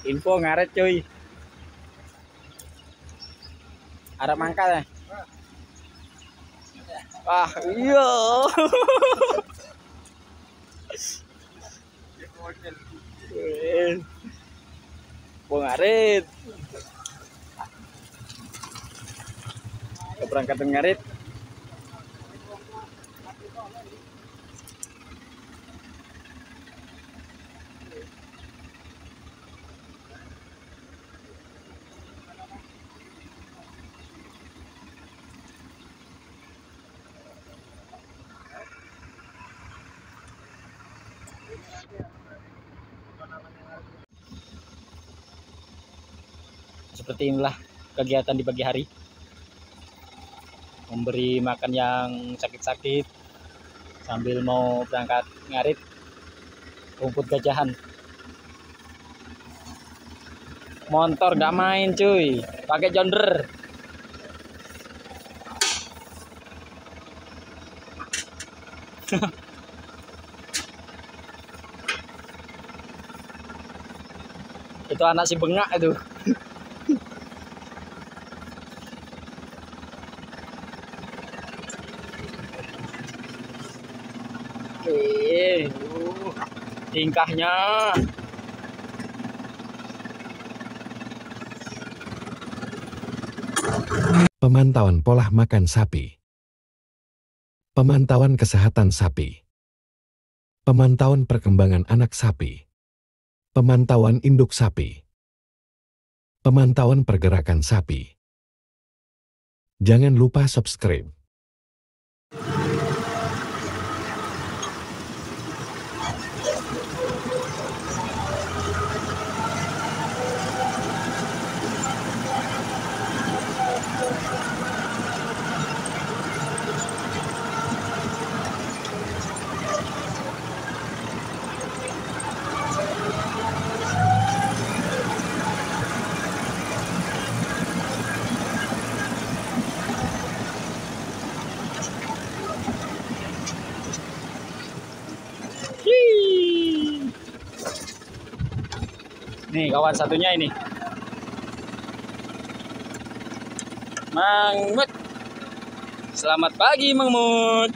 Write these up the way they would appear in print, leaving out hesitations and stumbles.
Info ngaret cuy. Arab mangkal ya. Wah, iya. Bung ngarit. Keberangkatan ngarit. Seperti inilah kegiatan di pagi hari, memberi makan yang sakit-sakit sambil mau berangkat ngarit rumput gajahan. Motor gak main cuy, pakai jonder. Itu anak si bengak itu. Tingkahnya. Pemantauan pola makan sapi. Pemantauan kesehatan sapi. Pemantauan perkembangan anak sapi. Pemantauan induk sapi. Pemantauan pergerakan sapi. Jangan lupa subscribe. Nih kawan satunya ini, Mang Mut. Selamat pagi Mang Mut.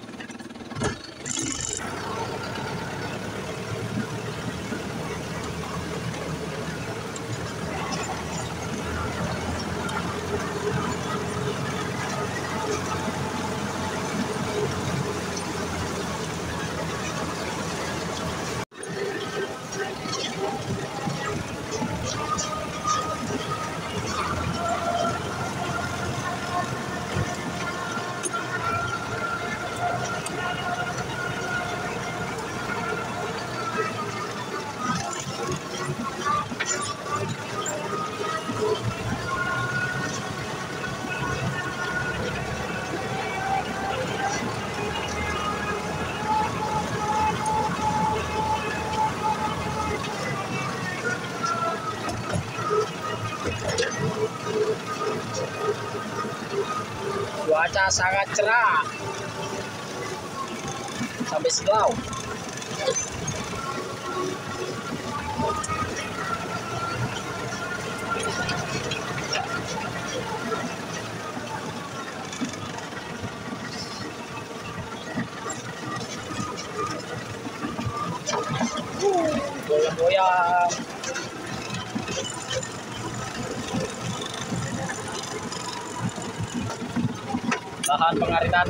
Cuaca sangat cerah sampai silau. Goyang-goyang. Lahan pengaritan.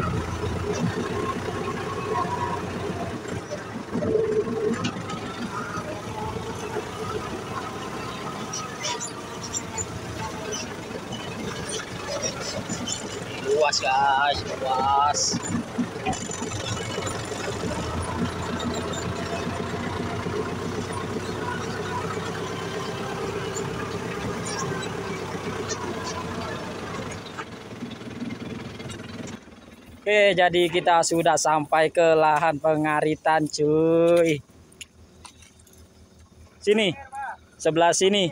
Luas guys, luas. Oke, jadi kita sudah sampai ke lahan pengaritan cuy. Sini, sebelah sini.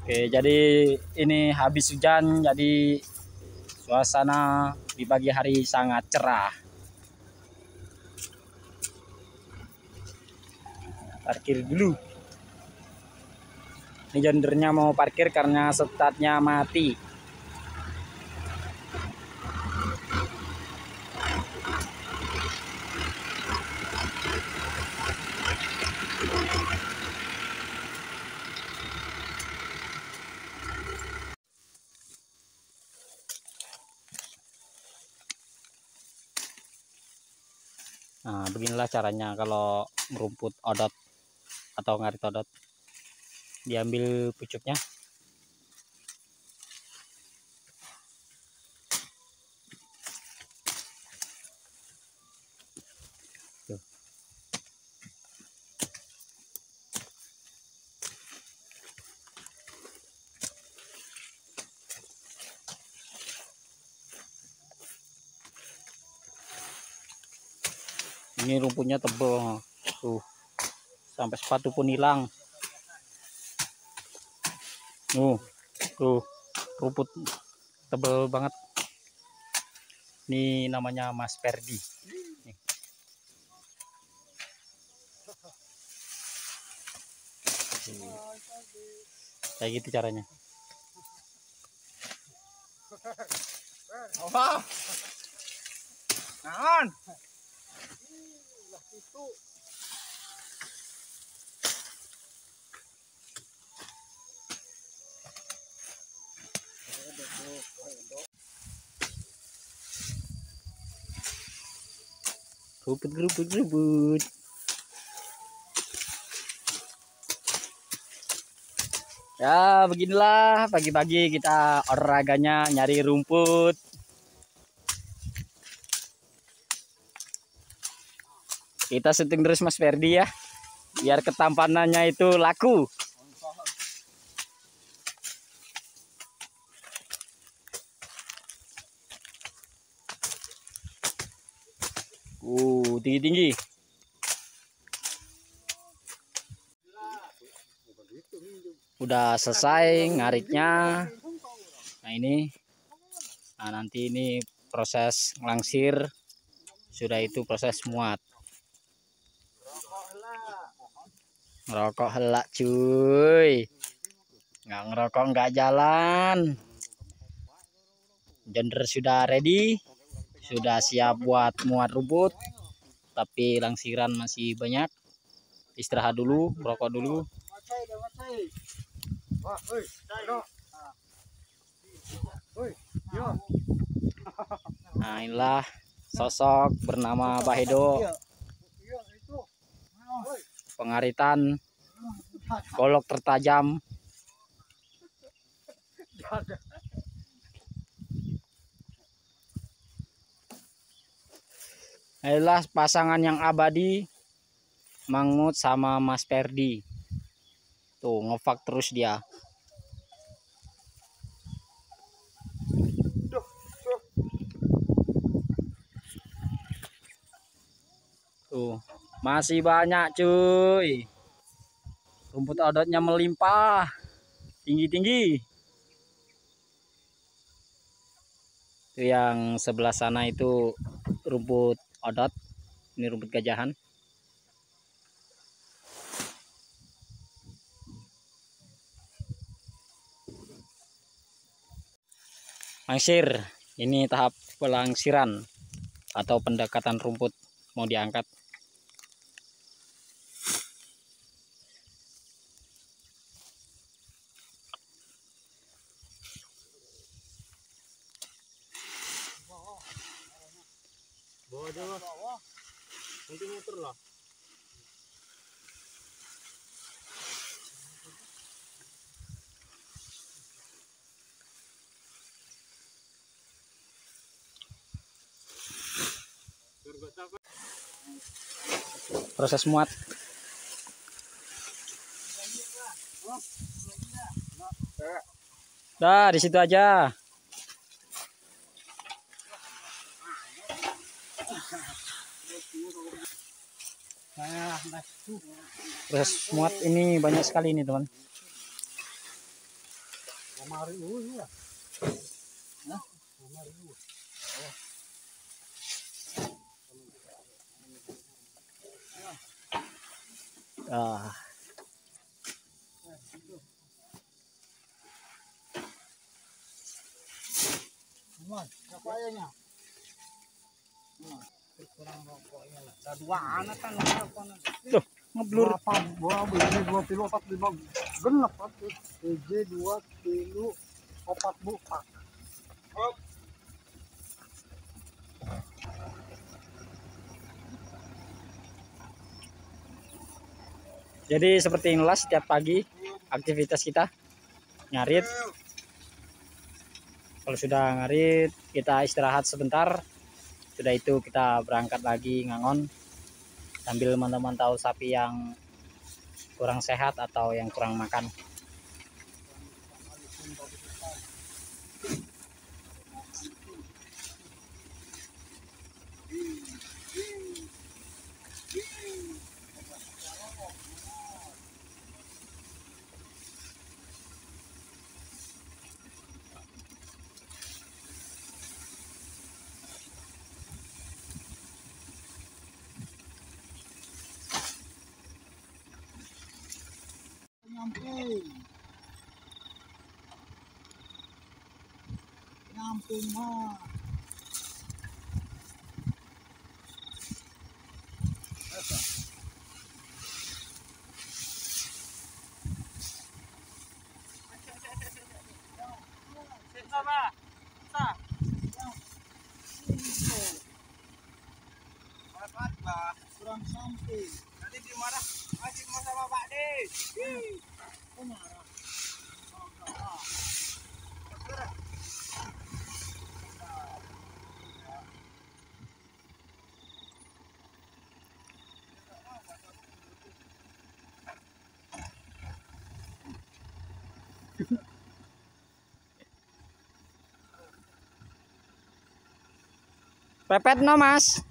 Oke, jadi ini habis hujan, jadi suasana di pagi hari sangat cerah. Parkir dulu. Ini jondernya mau parkir karena startnya mati. Nah, beginilah caranya kalau merumput odot atau ngarit odot. Diambil pucuknya. Tuh. Ini rumputnya tebal. Tuh. Sampai sepatu pun hilang. Tuh, rumput tebal banget. Ini namanya Mas Ferdi. Nih. Kayak gitu caranya. Naon? Rumput. Ya, beginilah pagi-pagi kita olahraganya nyari rumput. Kita syuting terus Mas Ferdi ya. Biar ketampanannya itu laku. Tinggi-tinggi. Udah selesai ngaritnya. Nah ini. Nah nanti ini proses ngelangsir. Sudah itu proses muat. Ngerokok helak cuy. Nggak ngerokok nggak jalan. Jonder sudah ready. Sudah siap buat muat rumput. Tapi langsiran masih banyak. Istirahat dulu, merokok dulu. Nah inilah sosok bernama Bahedo. Pengaritan golok tertajam. Inilah pasangan yang abadi, Mangut sama Mas Ferdi. Tuh ngevak terus dia. Tuh masih banyak cuy. Rumput odotnya melimpah, tinggi-tinggi. Itu yang sebelah sana itu rumput odot. Ini rumput gajahan. Langsir, ini tahap pelangsiran atau pendekatan rumput mau diangkat. Bawa aja mas. Nanti muter lah. Proses muat. Dah di situ aja. Proses muat ini banyak sekali ini teman. Ah, Apa ayahnya? Kurang rokoknya lah. Ada dua anak kan tuh ngeblur. Berapa? Dua beli 2 kilo 45 genep atuh. TJ 2 kilo 4 buka. Jadi seperti inilah setiap pagi aktivitas kita ngarit. Kalau sudah ngarit kita istirahat sebentar. Sudah itu kita berangkat lagi ngangon sambil memantau sapi yang kurang sehat atau yang kurang makan. Nyamping mah. Kurang samping. Nanti dimarah lagi sama Pak De. Oh marah. Pepet no mas.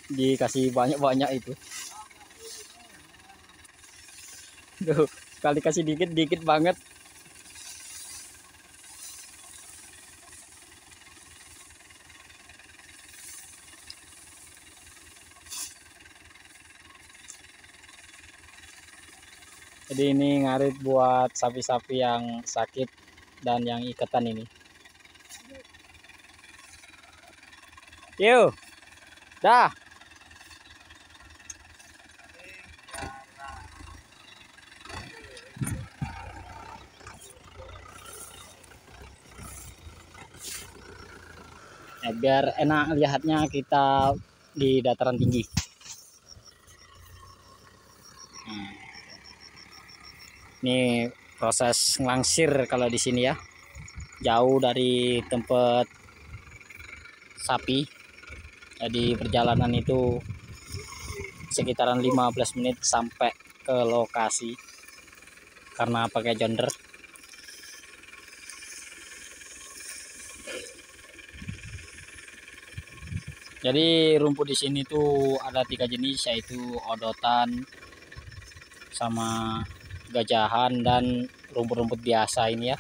Dikasih banyak-banyak itu. Duh, sekali kasih dikit-dikit banget. Jadi ini ngarit buat sapi-sapi yang sakit dan yang ikatan ini. Yuk, dah. Ya, biar enak lihatnya kita di dataran tinggi. Ini proses ngelangsir kalau di sini ya, jauh dari tempat sapi. Jadi perjalanan itu sekitaran 15 menit sampai ke lokasi karena pakai jonder. Jadi rumput di sini tuh ada 3 jenis, yaitu odotan, sama gajahan, dan rumput-rumput biasa ini ya.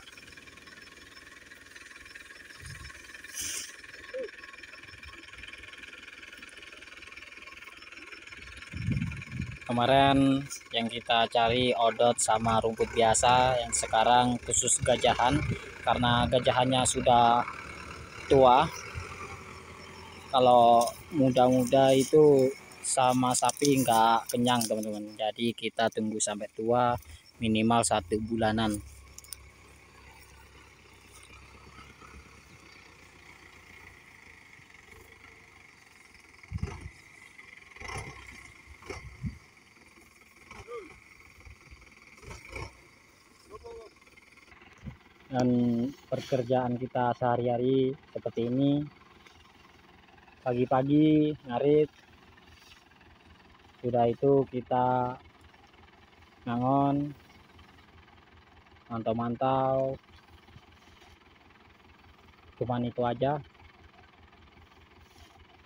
Kemarin yang kita cari odot sama rumput biasa, yang sekarang khusus gajahan karena gajahannya sudah tua. Kalau muda-muda itu sama sapi nggak kenyang teman-teman, jadi kita tunggu sampai tua, minimal 1 bulanan. dan pekerjaan kita sehari-hari seperti ini. Pagi-pagi ngarit, sudah itu kita ngangon, mantau-mantau, cuman itu aja.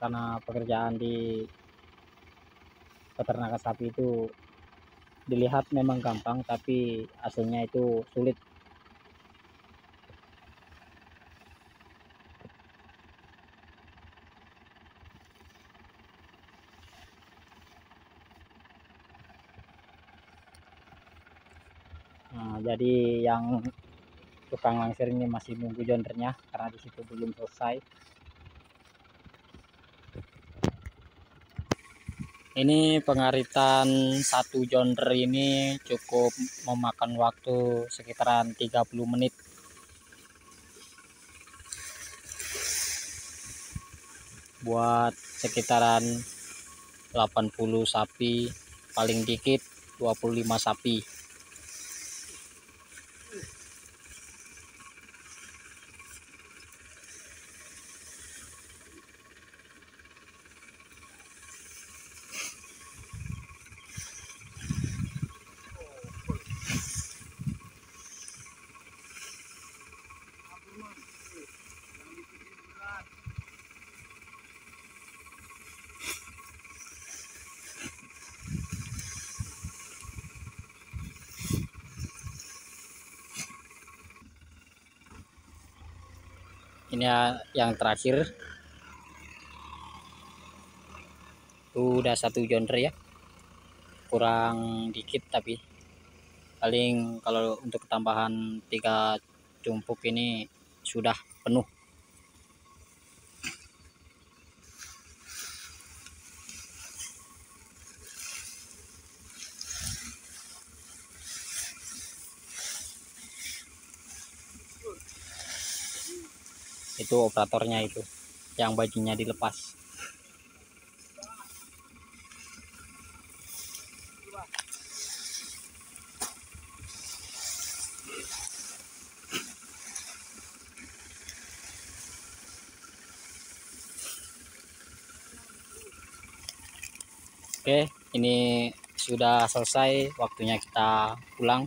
Karena pekerjaan di peternakan sapi itu dilihat memang gampang, tapi hasilnya itu sulit. Nah, jadi yang tukang langsir ini masih nunggu jondernya karena di situ belum selesai. Ini pengaritan satu jonder ini cukup memakan waktu sekitaran 30 menit. Buat sekitaran 80 sapi, paling dikit 25 sapi. Ini yang terakhir, tuh udah satu jonder ya, kurang dikit tapi paling kalau untuk tambahan 3 cumpuk ini sudah penuh. Itu operatornya itu yang bajunya dilepas. Oke, ini sudah selesai, waktunya kita pulang.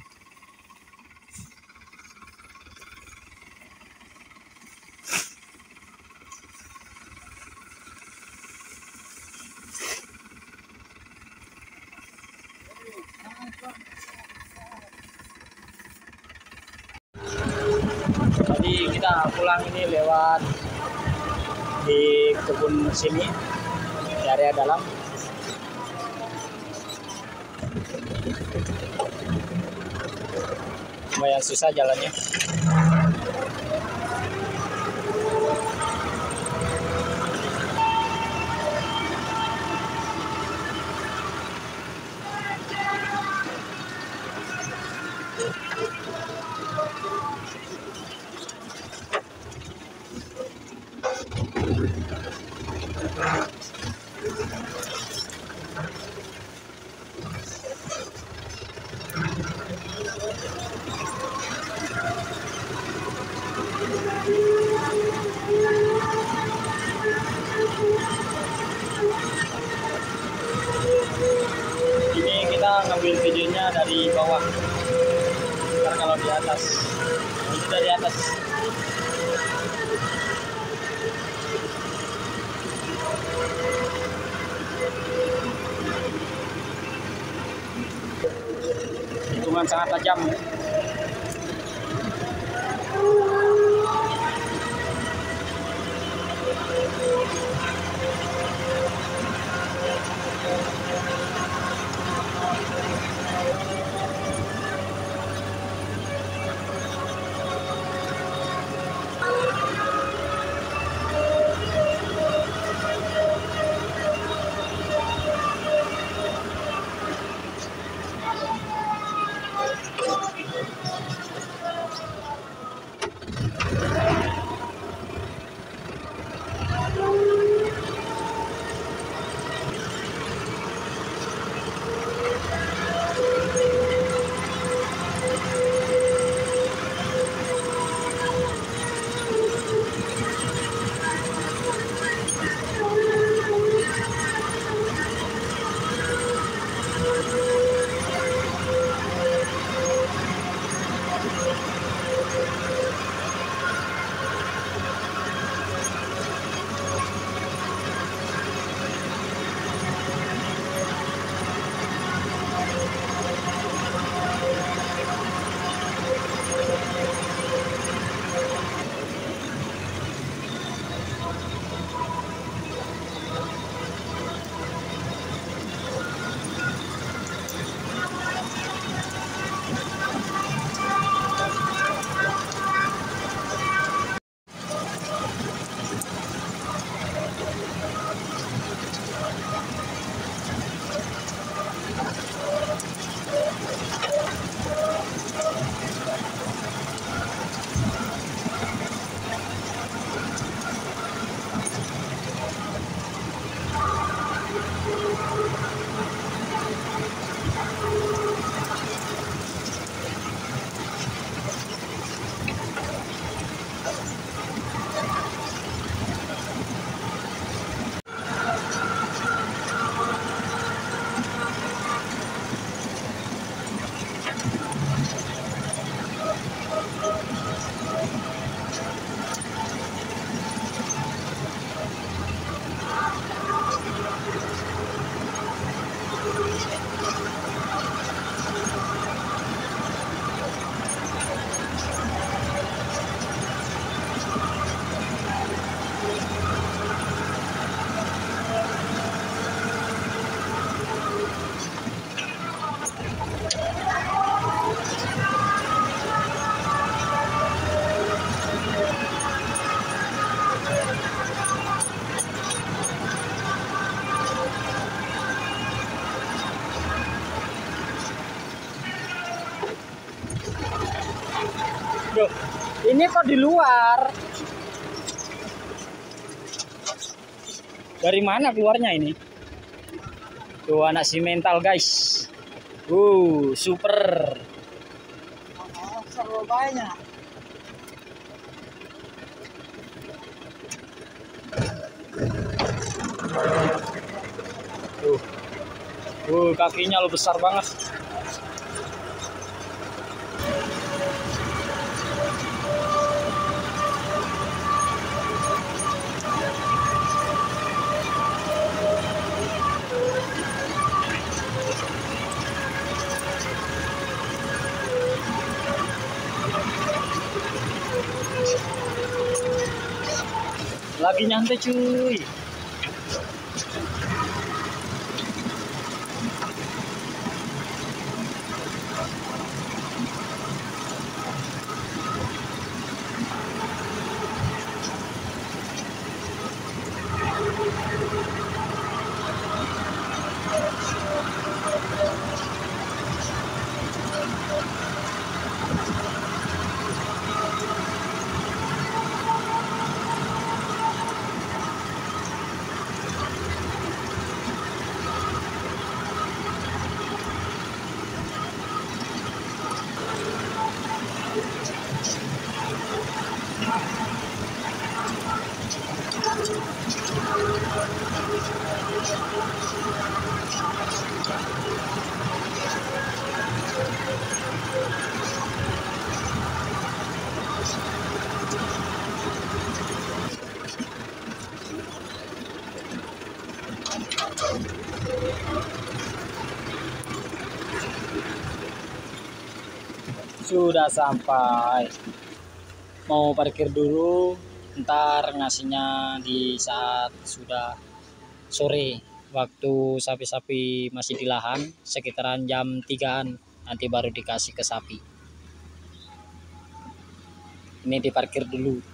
Jadi kita pulang ini lewat di kebun sini, di area dalam. Lumayan susah jalannya. Ini kita ngambil videonya dari bawah, karena kalau di atas ini sudah di atas. Hitungan sangat tajam. Loh, ini kok di luar? Dari mana keluarnya ini? Tuh anak si mental guys. Super. Seru banyak. Kakinya lo besar banget. Lagi nyantai cuy. Sudah sampai. Mau parkir dulu, ntar ngasihnya di saat sudah sore. Waktu sapi-sapi masih di lahan, sekitaran jam 3-an nanti baru dikasih ke sapi. Ini diparkir dulu.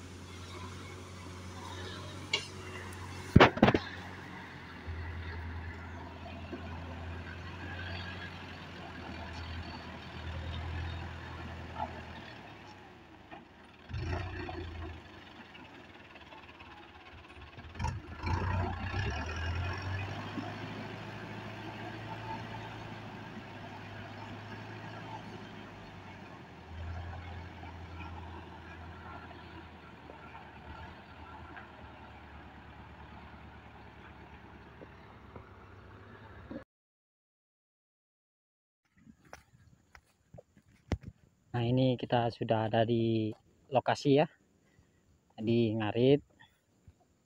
Nah, ini kita sudah ada di lokasi ya. Di Ngarit.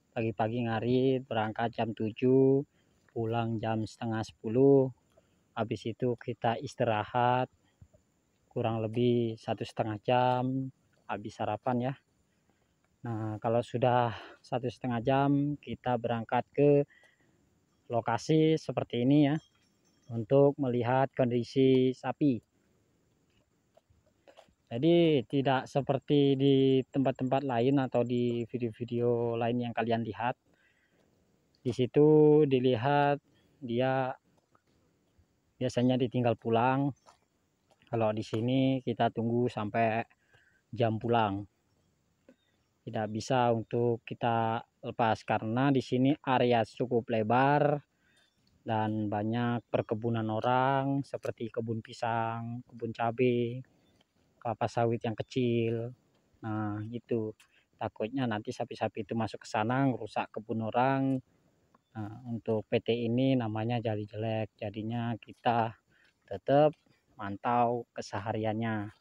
Pagi-pagi Ngarit, berangkat jam 7, pulang jam setengah 10. Habis itu kita istirahat kurang lebih 1,5 jam, habis sarapan ya. Nah, kalau sudah 1,5 jam, kita berangkat ke lokasi seperti ini ya, untuk melihat kondisi sapi. Jadi tidak seperti di tempat-tempat lain atau di video-video lain yang kalian lihat. Di situ dilihat dia biasanya ditinggal pulang. Kalau di sini kita tunggu sampai jam pulang. Tidak bisa untuk kita lepas karena di sini area cukup lebar dan banyak perkebunan orang seperti kebun pisang, kebun cabai, kelapa sawit yang kecil. Nah, itu takutnya nanti sapi-sapi itu masuk ke sana merusak kebun orang. Nah, untuk PT ini namanya Jali Jelek, jadinya kita tetap mantau kesehariannya.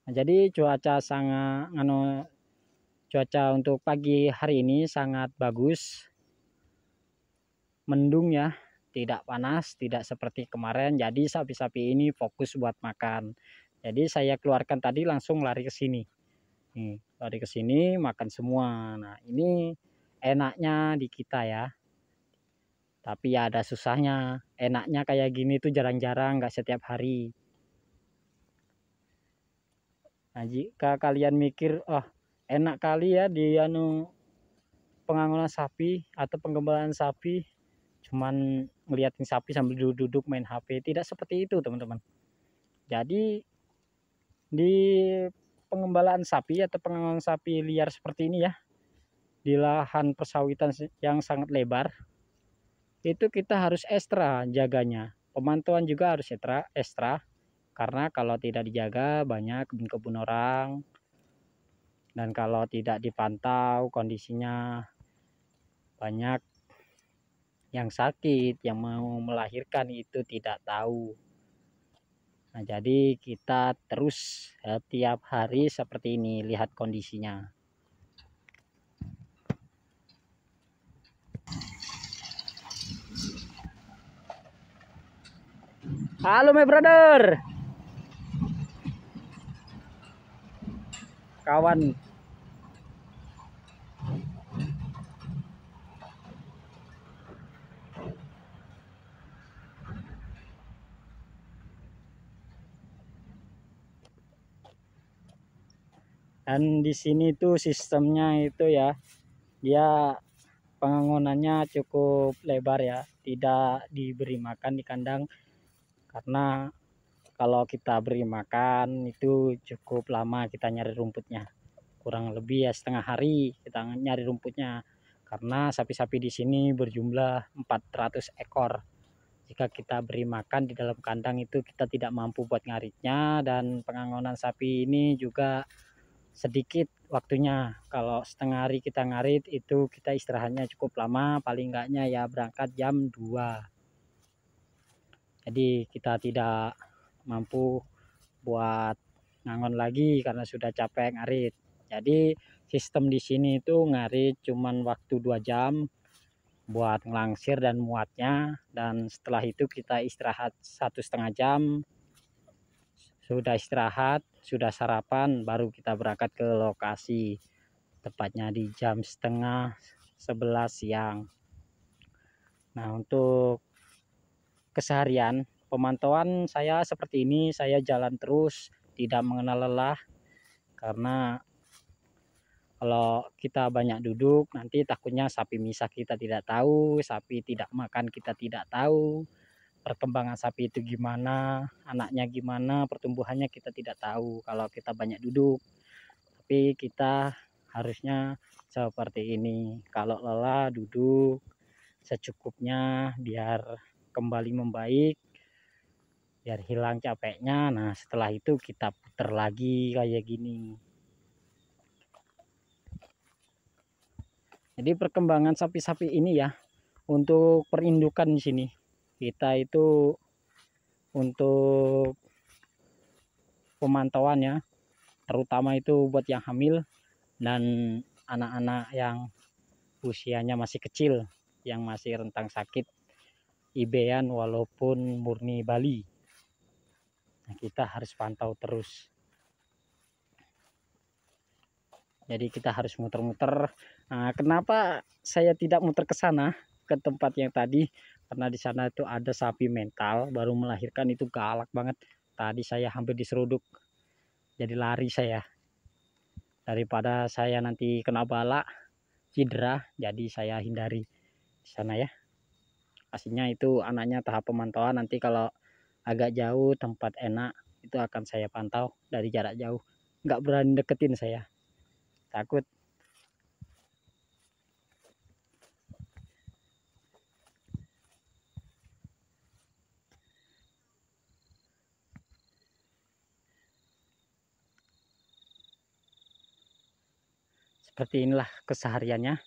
Nah, jadi cuaca untuk pagi hari ini sangat bagus, mendung ya, tidak panas, tidak seperti kemarin. Jadi sapi-sapi ini fokus buat makan. Jadi saya keluarkan tadi langsung lari ke sini. Nih, lari ke sini makan semua. Nah, ini enaknya di kita ya. Tapi ya ada susahnya. Enaknya kayak gini tuh jarang-jarang, nggak setiap hari. Nah, jika kalian mikir, oh enak kali ya di pengangonan sapi atau pengembalaan sapi, cuman ngeliatin sapi sambil duduk-duduk main HP. Tidak seperti itu teman-teman. Jadi di pengembalaan sapi atau pengangonan sapi liar seperti ini ya, di lahan persawitan yang sangat lebar, itu kita harus ekstra jaganya. Pemantauan juga harus ekstra karena kalau tidak dijaga banyak kebun-kebun orang, dan kalau tidak dipantau kondisinya banyak yang sakit, yang mau melahirkan itu tidak tahu. Nah, jadi kita terus tiap hari seperti ini, lihat kondisinya. Halo my brother. Kawan. Dan di sini tuh sistemnya itu ya, dia pengangonannya cukup lebar ya, tidak diberi makan di kandang karena kalau kita beri makan itu cukup lama kita nyari rumputnya, kurang lebih ya setengah hari kita nyari rumputnya karena sapi-sapi di sini berjumlah 400 ekor. Jika kita beri makan di dalam kandang itu kita tidak mampu buat ngaritnya, dan pengangonan sapi ini juga sedikit waktunya. Kalau setengah hari kita ngarit itu kita istirahatnya cukup lama, paling enggaknya ya berangkat jam 2. Jadi kita tidak mampu buat ngangon lagi karena sudah capek ngarit. Jadi sistem di sini itu ngarit cuman waktu 2 jam buat ngelangsir dan muatnya, dan setelah itu kita istirahat 1,5 jam. Sudah istirahat, sudah sarapan, baru kita berangkat ke lokasi, tepatnya di jam 10:30 siang. Nah, untuk keseharian pemantauan saya seperti ini, saya jalan terus, tidak mengenal lelah, karena kalau kita banyak duduk nanti takutnya sapi misah kita tidak tahu, sapi tidak makan kita tidak tahu, perkembangan sapi itu gimana, anaknya gimana, pertumbuhannya kita tidak tahu kalau kita banyak duduk. Tapi kita harusnya seperti ini, kalau lelah duduk secukupnya biar kembali membaik, biar hilang capeknya. Nah, setelah itu kita putar lagi kayak gini. Jadi perkembangan sapi-sapi ini ya, untuk perindukan di sini kita itu untuk pemantauannya, terutama itu buat yang hamil dan anak-anak yang usianya masih kecil, yang masih rentang sakit IB-an walaupun murni Bali. Nah, kita harus pantau terus. Jadi kita harus muter-muter. Nah, kenapa saya tidak muter ke sana, ke tempat yang tadi? Karena di sana itu ada sapi mental baru melahirkan, itu galak banget. Tadi saya hampir diseruduk. Jadi lari saya. Daripada saya nanti kena bala, cedera, jadi saya hindari di sana ya. Pastinya itu anaknya tahap pemantauan, nanti kalau agak jauh tempat enak itu akan saya pantau dari jarak jauh. Nggak berani deketin saya, takut. Seperti inilah kesehariannya.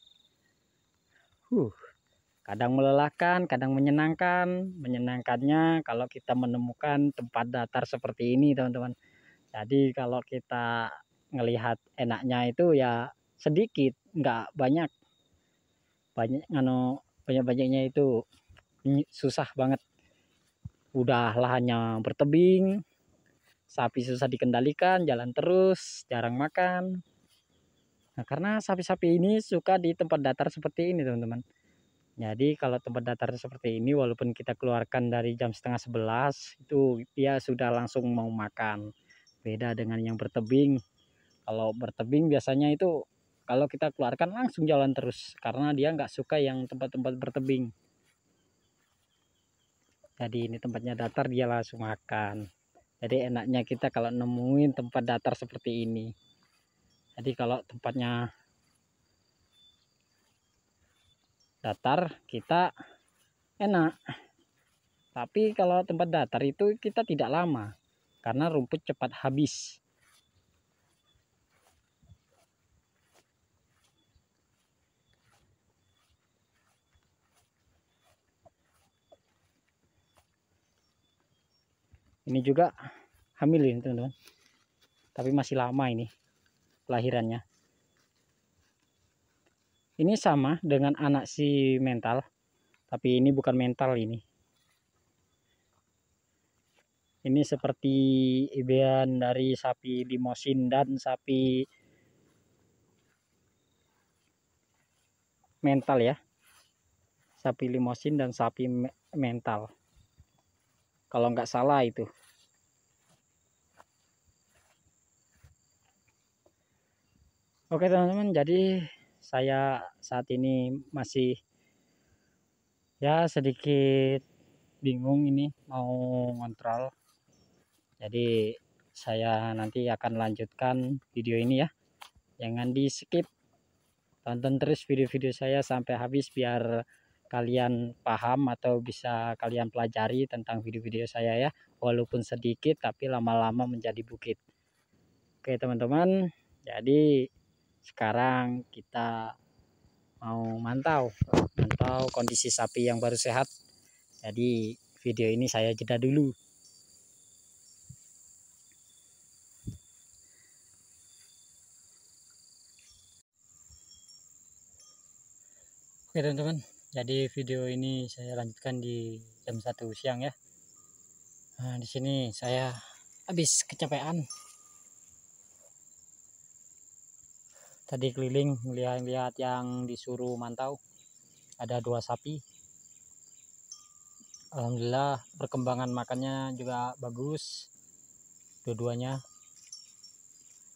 Kadang melelahkan, kadang menyenangkan. Menyenangkannya kalau kita menemukan tempat datar seperti ini, teman-teman. Jadi kalau kita ngelihat enaknya itu ya sedikit, nggak banyak. Banyak-banyaknya itu susah banget. Udah lahannya bertebing, sapi susah dikendalikan, jalan terus, jarang makan. Nah, karena sapi-sapi ini suka di tempat datar seperti ini, teman-teman. Jadi kalau tempat datar seperti ini, walaupun kita keluarkan dari jam setengah 11, itu dia sudah langsung mau makan. Beda dengan yang bertebing. Kalau bertebing biasanya itu kalau kita keluarkan langsung jalan terus, karena dia nggak suka yang tempat-tempat bertebing. Jadi ini tempatnya datar, dia langsung makan. Jadi enaknya kita kalau nemuin tempat datar seperti ini. Jadi kalau tempatnya datar kita enak. Tapi kalau tempat datar itu kita tidak lama karena rumput cepat habis. Ini juga hamil ini, teman-teman. Tapi masih lama ini kelahirannya. Ini sama dengan anak si mental, tapi ini bukan mental ini. Ini seperti ibean dari sapi limosin dan sapi mental ya. Sapi limosin dan sapi mental. Kalau nggak salah itu. Oke teman-teman, jadi saya saat ini masih ya sedikit bingung ini mau ngontrol. Jadi saya nanti akan lanjutkan video ini ya. Jangan di skip. Tonton terus video-video saya sampai habis biar kalian paham atau bisa kalian pelajari tentang video-video saya ya. Walaupun sedikit tapi lama-lama menjadi bukit. Oke teman-teman, jadi sekarang kita mau mantau kondisi sapi yang baru sehat. Jadi video ini saya jeda dulu. Oke teman-teman, jadi video ini saya lanjutkan di jam 1 siang ya. Nah, di sini saya habis kecapean. Tadi keliling melihat yang disuruh mantau. Ada 2 sapi. Alhamdulillah perkembangan makannya juga bagus. Dua-duanya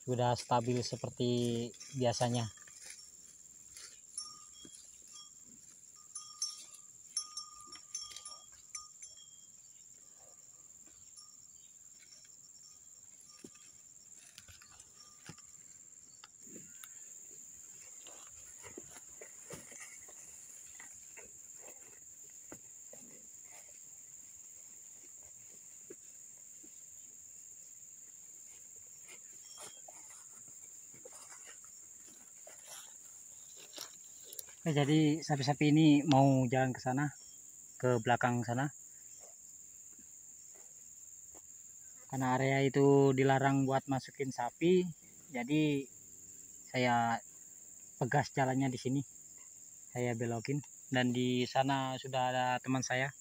sudah stabil seperti biasanya. Oke, jadi sapi-sapi ini mau jalan ke sana, ke belakang sana. Karena area itu dilarang buat masukin sapi, jadi saya pegas jalannya di sini. Saya belokin dan di sana sudah ada teman saya.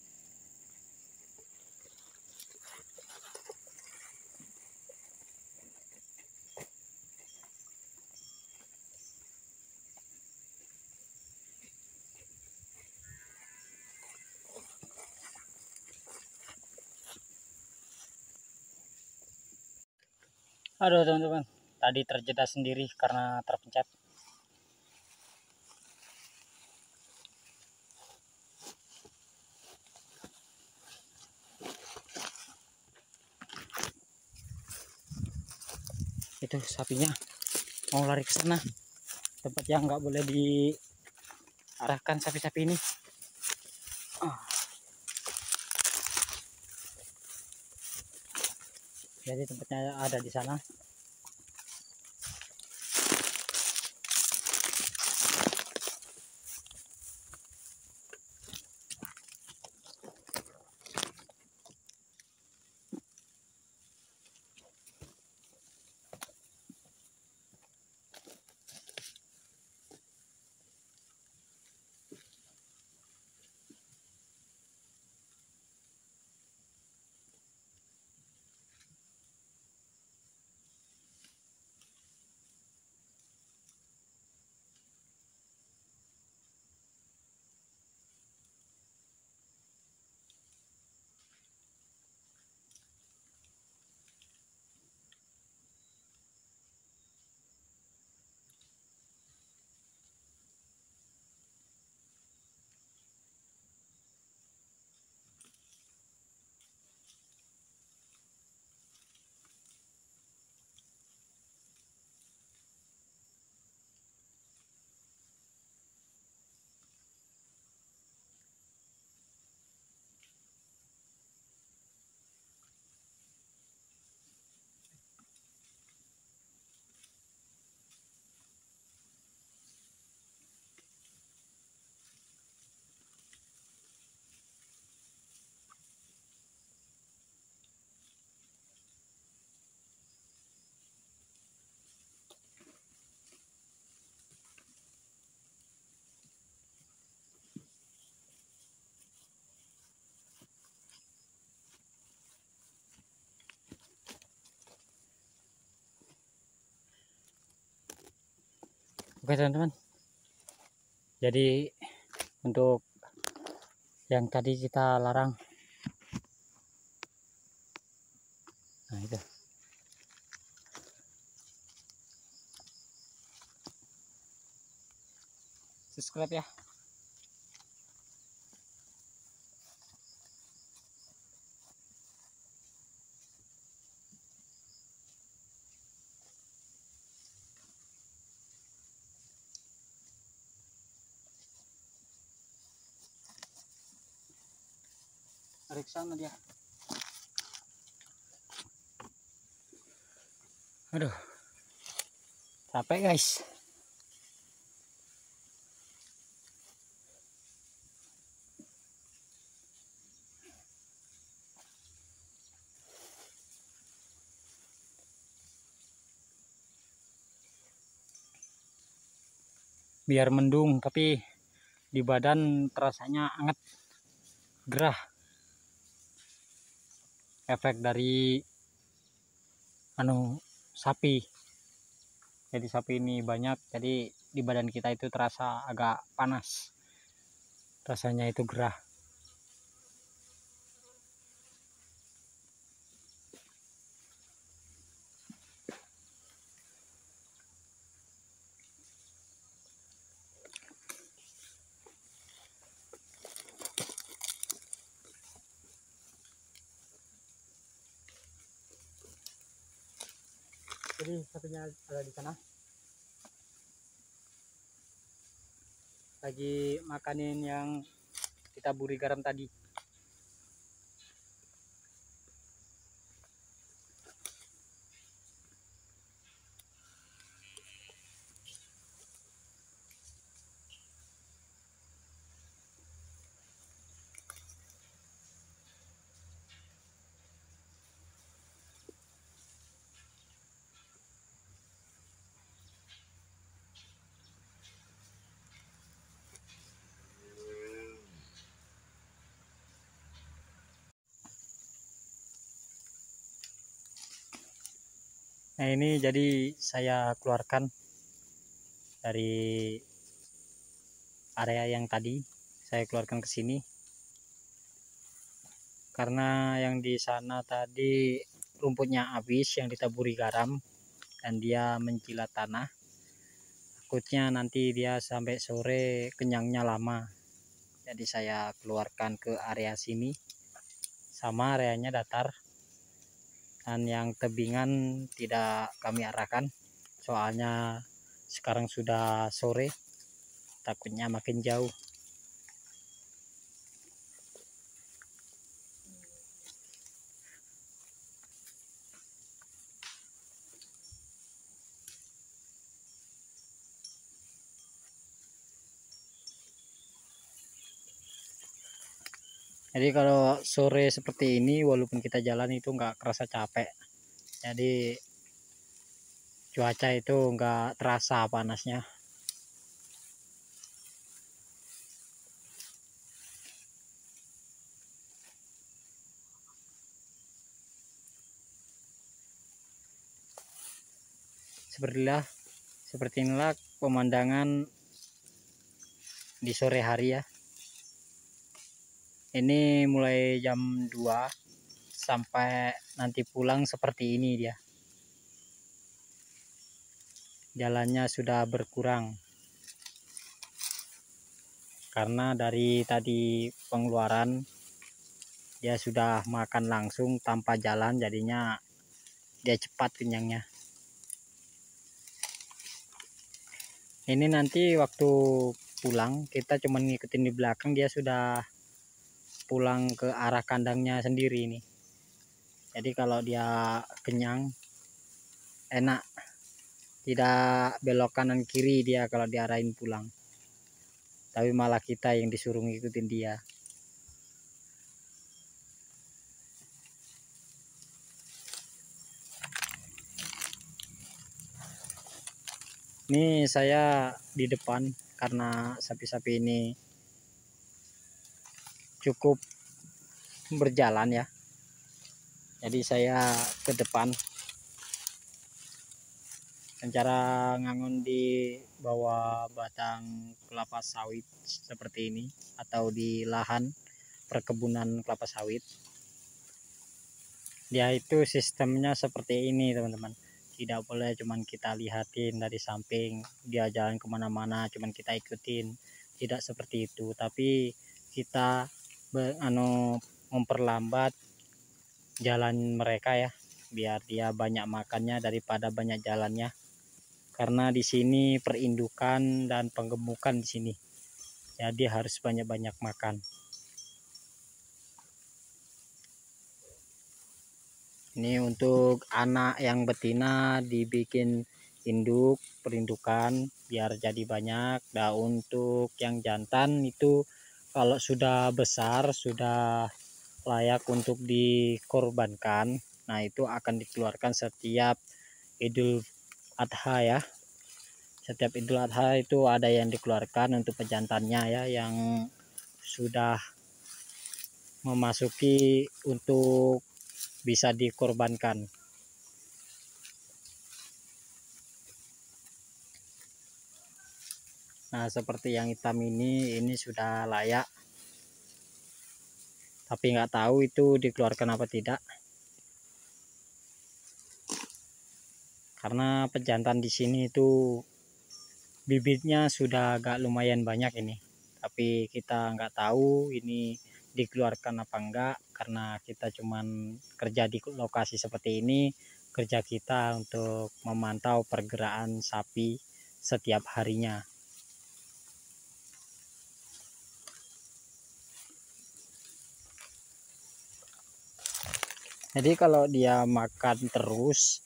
Aduh teman-teman, tadi terjeda sendiri karena terpencet. Itu sapinya mau lari ke sana, tempat yang nggak boleh diarahkan sapi-sapi ini. Jadi tempatnya ada di sana. Oke teman-teman, jadi untuk yang tadi kita larang, nah itu subscribe ya. Tarik sana dia. Aduh, capek guys. Biar mendung tapi di badan terasanya anget, gerah. Efek dari sapi. Jadi sapi ini banyak, jadi di badan kita itu terasa agak panas. Rasanya itu gerah. Jadi sapinya ada di sana. Lagi makanin yang kita buri garam tadi. Nah ini jadi saya keluarkan dari area yang tadi, saya keluarkan ke sini karena yang di sana tadi rumputnya habis yang ditaburi garam dan dia menjilat tanah. Takutnya nanti dia sampai sore kenyangnya lama, jadi saya keluarkan ke area sini. Sama areanya datar, dan yang tebingan tidak kami arahkan soalnya sekarang sudah sore, takutnya makin jauh. Jadi kalau sore seperti ini walaupun kita jalan itu nggak kerasa capek, jadi cuaca itu nggak terasa panasnya. Seperti inilah pemandangan di sore hari ya. Ini mulai jam 2 sampai nanti pulang seperti ini dia. Jalannya sudah berkurang. Karena dari tadi pengeluaran dia sudah makan langsung tanpa jalan, jadinya dia cepat kenyangnya. Ini nanti waktu pulang kita cuma ngikutin di belakang, dia sudah pulang ke arah kandangnya sendiri ini. Jadi kalau dia kenyang enak, tidak belok kanan kiri dia kalau diarahin pulang, tapi malah kita yang disuruh ngikutin dia. Ini saya di depan karena sapi-sapi ini cukup berjalan ya, jadi saya ke depan. cara ngangon di bawah batang kelapa sawit seperti ini atau di lahan perkebunan kelapa sawit. Dia itu sistemnya seperti ini teman-teman. Tidak boleh cuman kita lihatin dari samping, dia jalan kemana-mana cuman kita ikutin. Tidak seperti itu, tapi kita memperlambat jalan mereka ya, biar dia banyak makannya daripada banyak jalannya. Karena di sini perindukan dan penggemukan di sini, jadi harus banyak-banyak makan. Ini untuk anak yang betina dibikin induk perindukan biar jadi banyak. Dan untuk yang jantan itu kalau sudah besar, sudah layak untuk dikorbankan, nah itu akan dikeluarkan setiap Idul Adha ya. Setiap Idul Adha itu ada yang dikeluarkan untuk pejantannya ya, yang sudah memasuki untuk bisa dikorbankan. Nah seperti yang hitam ini sudah layak, tapi nggak tahu itu dikeluarkan apa tidak, karena pejantan di sini itu bibitnya sudah agak lumayan banyak ini, tapi kita nggak tahu ini dikeluarkan apa enggak, karena kita cuman kerja di lokasi seperti ini. Kerja kita untuk memantau pergerakan sapi setiap harinya. Jadi kalau dia makan terus,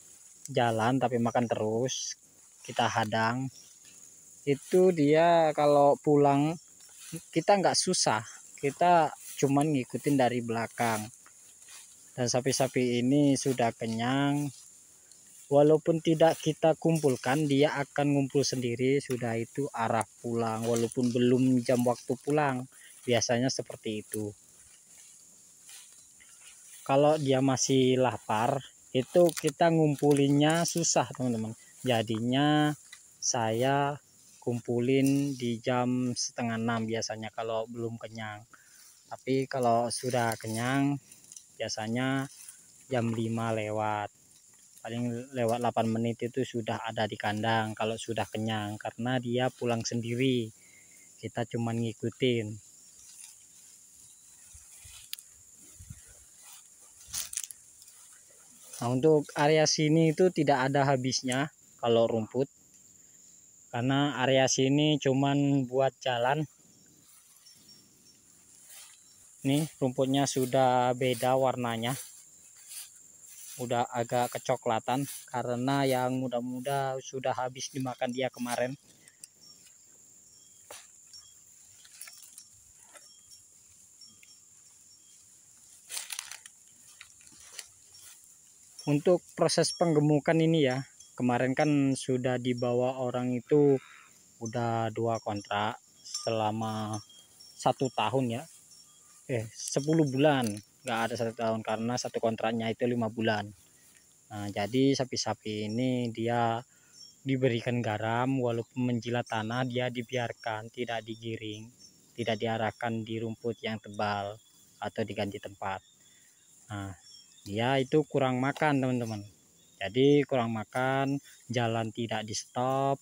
jalan tapi makan terus, kita hadang, itu dia kalau pulang kita nggak susah, kita cuman ngikutin dari belakang. Dan sapi-sapi ini sudah kenyang, walaupun tidak kita kumpulkan, dia akan ngumpul sendiri. Sudah itu arah pulang walaupun belum jam waktu pulang, biasanya seperti itu. Kalau dia masih lapar, itu kita ngumpulinnya susah teman-teman. Jadinya saya kumpulin di jam 5:30 biasanya kalau belum kenyang. Tapi kalau sudah kenyang biasanya jam 5 lewat. Paling lewat 8 menit itu sudah ada di kandang kalau sudah kenyang, karena dia pulang sendiri. Kita cuma ngikutin. Nah, untuk area sini itu tidak ada habisnya kalau rumput, karena area sini cuman buat jalan. Nih rumputnya sudah beda warnanya, udah agak kecoklatan karena yang muda-muda sudah habis dimakan dia kemarin. Untuk proses penggemukan ini ya, kemarin kan sudah dibawa orang itu udah 2 kontrak selama 1 tahun ya, 10 bulan, nggak ada 1 tahun karena satu kontraknya itu 5 bulan. Nah jadi sapi-sapi ini dia diberikan garam, walaupun menjilat tanah dia dibiarkan, tidak digiring, tidak diarahkan di rumput yang tebal atau diganti tempat. Nah dia itu kurang makan teman-teman, jadi kurang makan, jalan tidak di stop,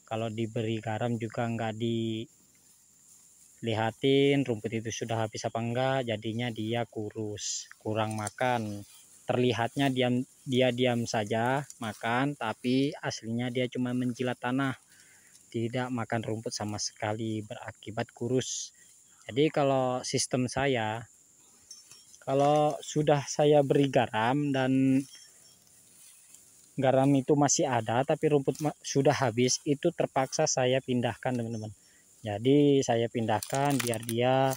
kalau diberi garam juga nggak dilihatin rumput itu sudah habis apa enggak, jadinya dia kurus, kurang makan. Terlihatnya dia diam saja makan, tapi aslinya dia cuma menjilat tanah, tidak makan rumput sama sekali, berakibat kurus. Jadi kalau sistem saya, kalau sudah saya beri garam dan garam itu masih ada tapi rumput sudah habis, itu terpaksa saya pindahkan teman-teman. Jadi saya pindahkan biar dia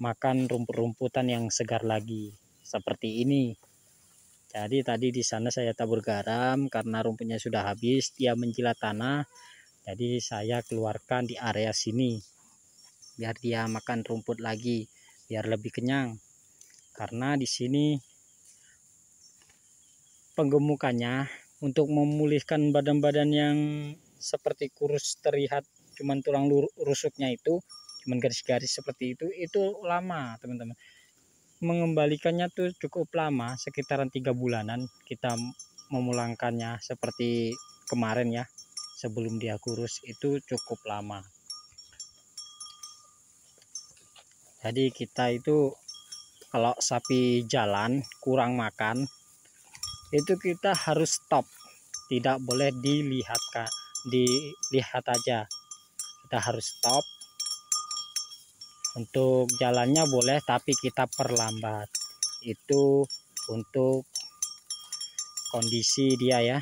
makan rumput-rumputan yang segar lagi seperti ini. Jadi tadi di sana saya tabur garam karena rumputnya sudah habis, dia menjilat tanah. Jadi saya keluarkan di area sini biar dia makan rumput lagi, biar lebih kenyang. Karena di sini penggemukannya untuk memulihkan badan-badan yang seperti kurus terlihat cuman tulang rusuknya itu, cuman garis-garis seperti itu lama teman-teman. Mengembalikannya tuh cukup lama, sekitaran 3 bulanan kita memulangkannya seperti kemarin ya, sebelum dia kurus itu cukup lama. Jadi kita itu kalau sapi jalan kurang makan itu kita harus stop, tidak boleh dilihat aja, kita harus stop. Untuk jalannya boleh tapi kita perlambat, itu untuk kondisi dia ya.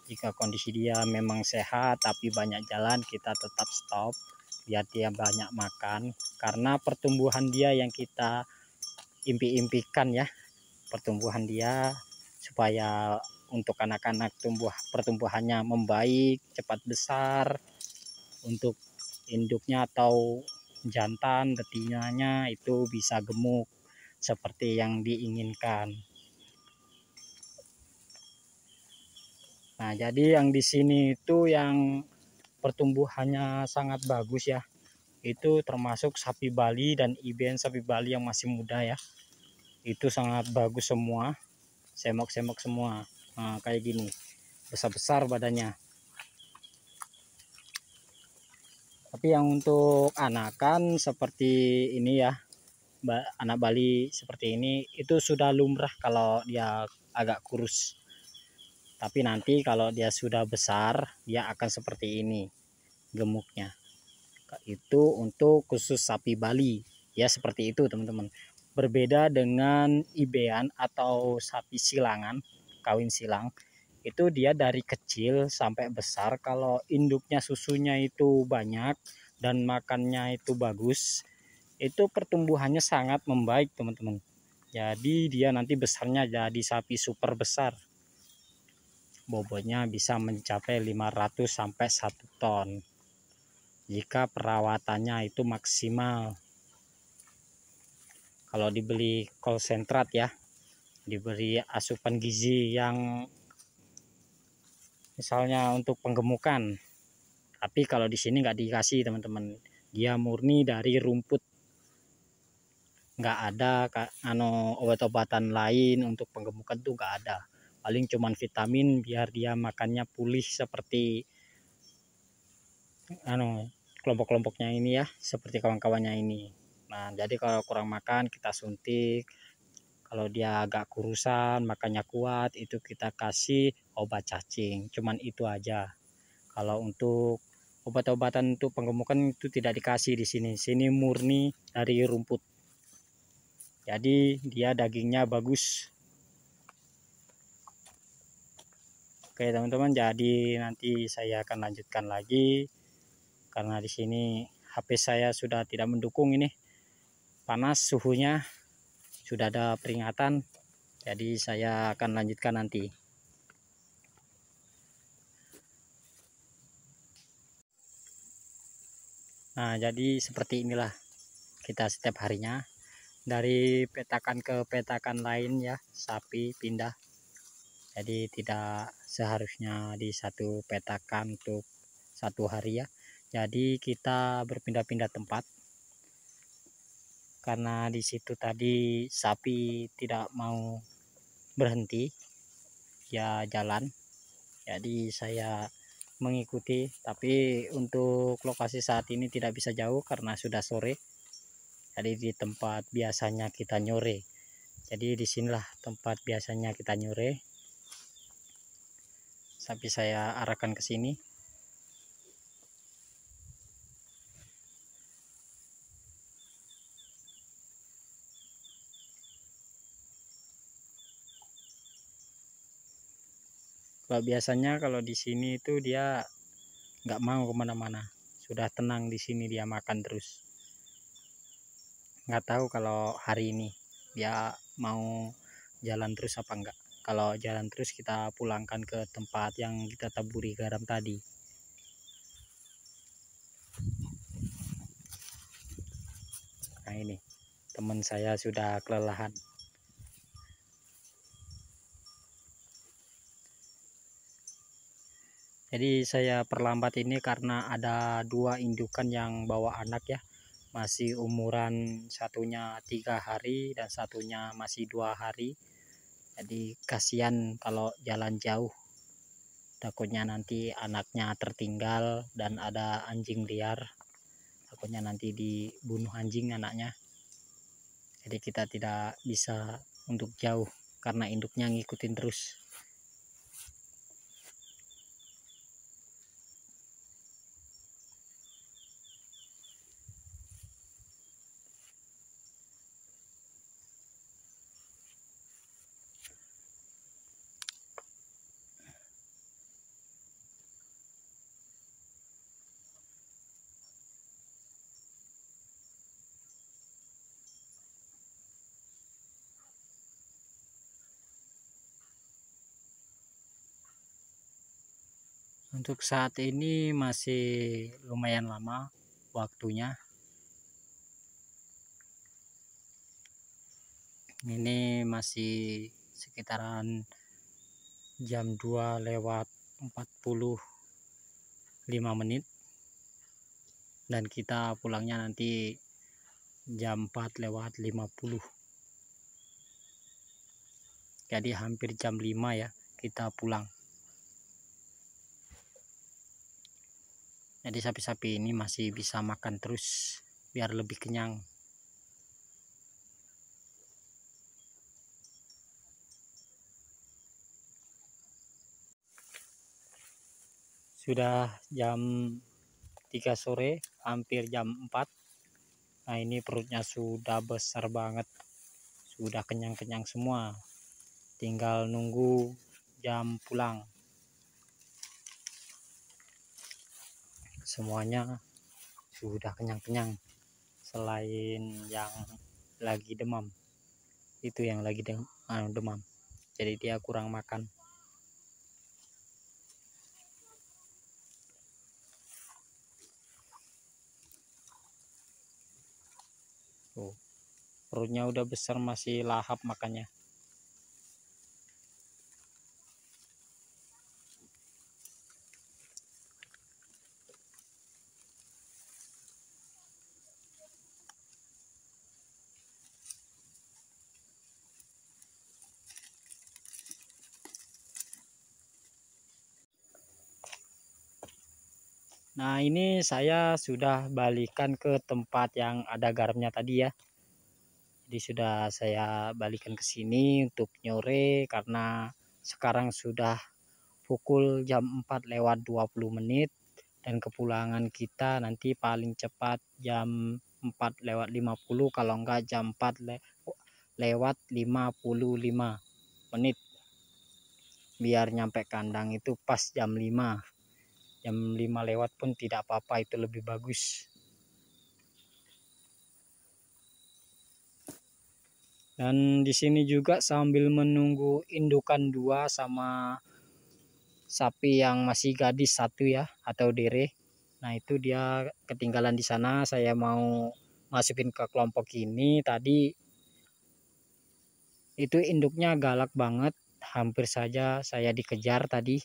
Jika kondisi dia memang sehat tapi banyak jalan, kita tetap stop biar dia banyak makan, karena pertumbuhan dia yang kita impikan ya, pertumbuhan dia supaya untuk anak-anak pertumbuhannya membaik, cepat besar, untuk induknya atau jantan betinanya itu bisa gemuk seperti yang diinginkan. Nah, jadi yang di sini itu yang pertumbuhannya sangat bagus ya, itu termasuk sapi Bali dan IBN sapi Bali yang masih muda ya, itu sangat bagus semua, semok-semok semua. Nah, kayak gini, besar-besar badannya. Tapi yang untuk anakan seperti ini ya, anak Bali seperti ini, itu sudah lumrah kalau dia agak kurus. Tapi nanti kalau dia sudah besar, dia akan seperti ini gemuknya. Itu untuk khusus sapi Bali ya, seperti itu teman-teman. Berbeda dengan IBN atau sapi silangan, kawin silang, itu dia dari kecil sampai besar, kalau induknya susunya itu banyak dan makannya itu bagus, itu pertumbuhannya sangat membaik teman-teman. Jadi dia nanti besarnya jadi sapi super besar, bobotnya bisa mencapai 500 sampai 1 ton jika perawatannya itu maksimal. Kalau dibeli konsentrat ya, diberi asupan gizi yang misalnya untuk penggemukan, tapi kalau di sini nggak dikasih teman-teman, dia murni dari rumput, nggak ada obat-obatan lain untuk penggemukan tuh nggak ada, paling cuman vitamin biar dia makannya pulih seperti kelompok-kelompoknya ini ya, seperti kawan-kawannya ini. Nah, jadi kalau kurang makan kita suntik, kalau dia agak kurusan makannya kuat itu kita kasih obat cacing, cuman itu aja. Kalau untuk obat-obatan untuk penggemukan itu tidak dikasih di sini. Sini murni dari rumput. Jadi dia dagingnya bagus. Oke teman-teman, jadi nanti saya akan lanjutkan lagi karena di sini HP saya sudah tidak mendukung, ini panas suhunya, sudah ada peringatan. Jadi saya akan lanjutkan nanti. Nah, jadi seperti inilah kita setiap harinya, dari petakan ke petakan lain ya, sapi pindah. Jadi tidak seharusnya di satu petakan untuk satu hari ya. Jadi kita berpindah-pindah tempat, karena di situ tadi sapi tidak mau berhenti, ya jalan. Jadi saya mengikuti, tapi untuk lokasi saat ini tidak bisa jauh karena sudah sore. Jadi di tempat biasanya kita nyore, jadi disinilah tempat biasanya kita nyore, sapi saya arahkan ke sini. Kalau biasanya kalau di sini itu dia nggak mau kemana-mana, sudah tenang di sini, dia makan terus. Nggak tahu kalau hari ini dia mau jalan terus apa enggak. Kalau jalan terus kita pulangkan ke tempat yang kita taburi garam tadi. Nah, ini teman saya sudah kelelahan. Jadi saya perlambat ini karena ada 2 indukan yang bawa anak ya. Masih umuran, satunya 3 hari dan satunya masih 2 hari. Jadi kasihan kalau jalan jauh. Takutnya nanti anaknya tertinggal dan ada anjing liar. Takutnya nanti dibunuh anjing anaknya. Jadi kita tidak bisa untuk jauh karena induknya ngikutin terus. Untuk saat ini masih lumayan lama waktunya. Ini masih sekitaran jam 2 lewat 45 menit. Dan kita pulangnya nanti jam 4 lewat 50. Jadi hampir jam 5 ya kita pulang. Jadi sapi-sapi ini masih bisa makan terus biar lebih kenyang. Sudah jam 3 sore, hampir jam 4. Nah ini perutnya sudah besar banget. Sudah kenyang-kenyang semua. Tinggal nunggu jam pulang. Semuanya sudah kenyang-kenyang. Selain yang lagi demam. Itu yang lagi demam. Jadi dia kurang makan. Tuh, perutnya udah besar masih lahap makannya. Nah ini saya sudah balikan ke tempat yang ada garamnya tadi ya. Jadi sudah saya balikan ke sini untuk nyore karena sekarang sudah pukul jam 4 lewat 20 menit. Dan kepulangan kita nanti paling cepat jam 4 lewat 50, kalau enggak jam 4 lewat 55 menit. Biar nyampe kandang itu pas jam 5. Jam 5 lewat pun tidak apa-apa, itu lebih bagus. Dan di sini juga sambil menunggu indukan 2 sama sapi yang masih gadis 1 ya, atau dere. Nah itu dia ketinggalan di sana. Saya mau masukin ke kelompok ini. Tadi itu induknya galak banget, hampir saja saya dikejar tadi.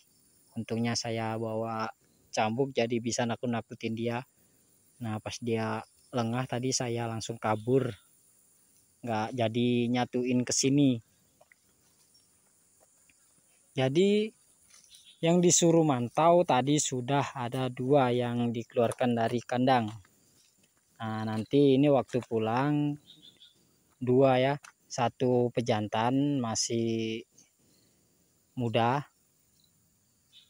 Untungnya saya bawa cambuk jadi bisa nakut-nakutin dia. Nah pas dia lengah tadi saya langsung kabur, nggak jadi nyatuin ke sini. Jadi yang disuruh mantau tadi sudah ada 2 yang dikeluarkan dari kandang. Nah nanti ini waktu pulang 2 ya, 1 pejantan masih muda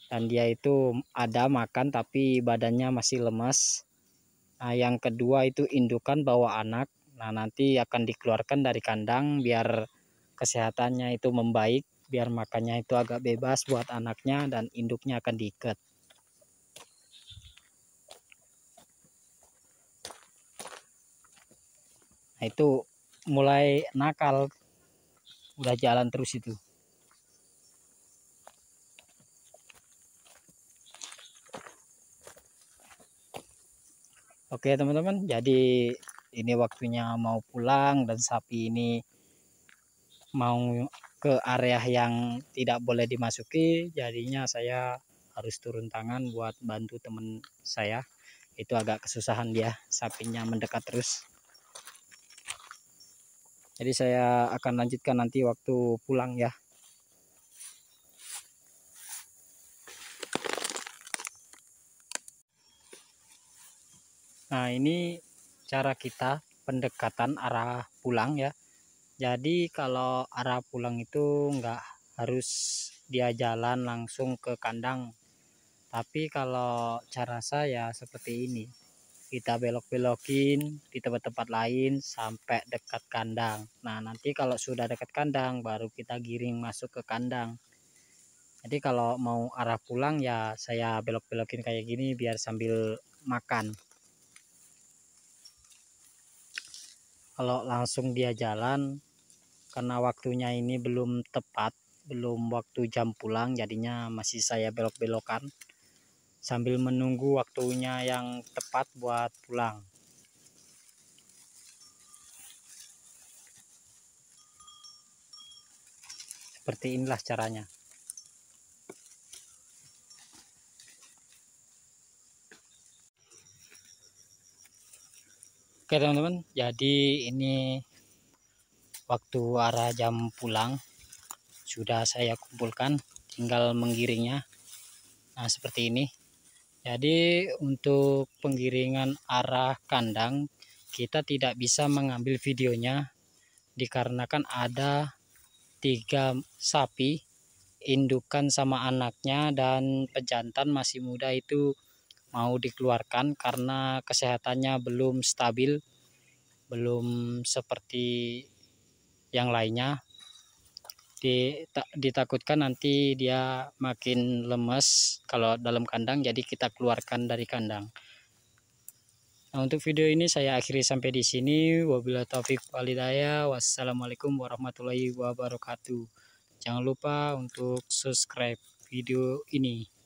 dan dia itu ada makan tapi badannya masih lemas. Nah yang kedua itu indukan bawa anak. Nah nanti akan dikeluarkan dari kandang biar kesehatannya itu membaik, biar makannya itu agak bebas buat anaknya, dan induknya akan diikat. Nah itu mulai nakal, udah jalan terus itu. Oke teman-teman, jadi ini waktunya mau pulang dan sapi ini mau ke area yang tidak boleh dimasuki. Jadinya saya harus turun tangan buat bantu temen saya. Itu agak kesusahan dia, sapinya mendekat terus. Jadi saya akan lanjutkan nanti waktu pulang ya. Nah, ini cara kita pendekatan arah pulang ya. Jadi kalau arah pulang itu enggak harus dia jalan langsung ke kandang. Tapi kalau cara saya seperti ini. Kita belok-belokin di tempat-tempat lain sampai dekat kandang. Nah, nanti kalau sudah dekat kandang baru kita giring masuk ke kandang. Jadi kalau mau arah pulang ya saya belok-belokin kayak gini biar sambil makan. Kalau langsung dia jalan karena waktunya ini belum tepat, belum waktu jam pulang, jadinya masih saya belok-belokan sambil menunggu waktunya yang tepat buat pulang. Seperti inilah caranya. Oke teman-teman, jadi ini waktu arah jam pulang sudah saya kumpulkan, tinggal menggiringnya. Nah, seperti ini. Jadi untuk penggiringan arah kandang kita tidak bisa mengambil videonya dikarenakan ada 3 sapi, indukan sama anaknya dan pejantan masih muda itu mau dikeluarkan karena kesehatannya belum stabil, belum seperti yang lainnya. Ditakutkan nanti dia makin lemes kalau dalam kandang, jadi kita keluarkan dari kandang. Nah, untuk video ini saya akhiri sampai di sini. Wabillahi taufik walhidayah. Wassalamualaikum warahmatullahi wabarakatuh. Jangan lupa untuk subscribe video ini.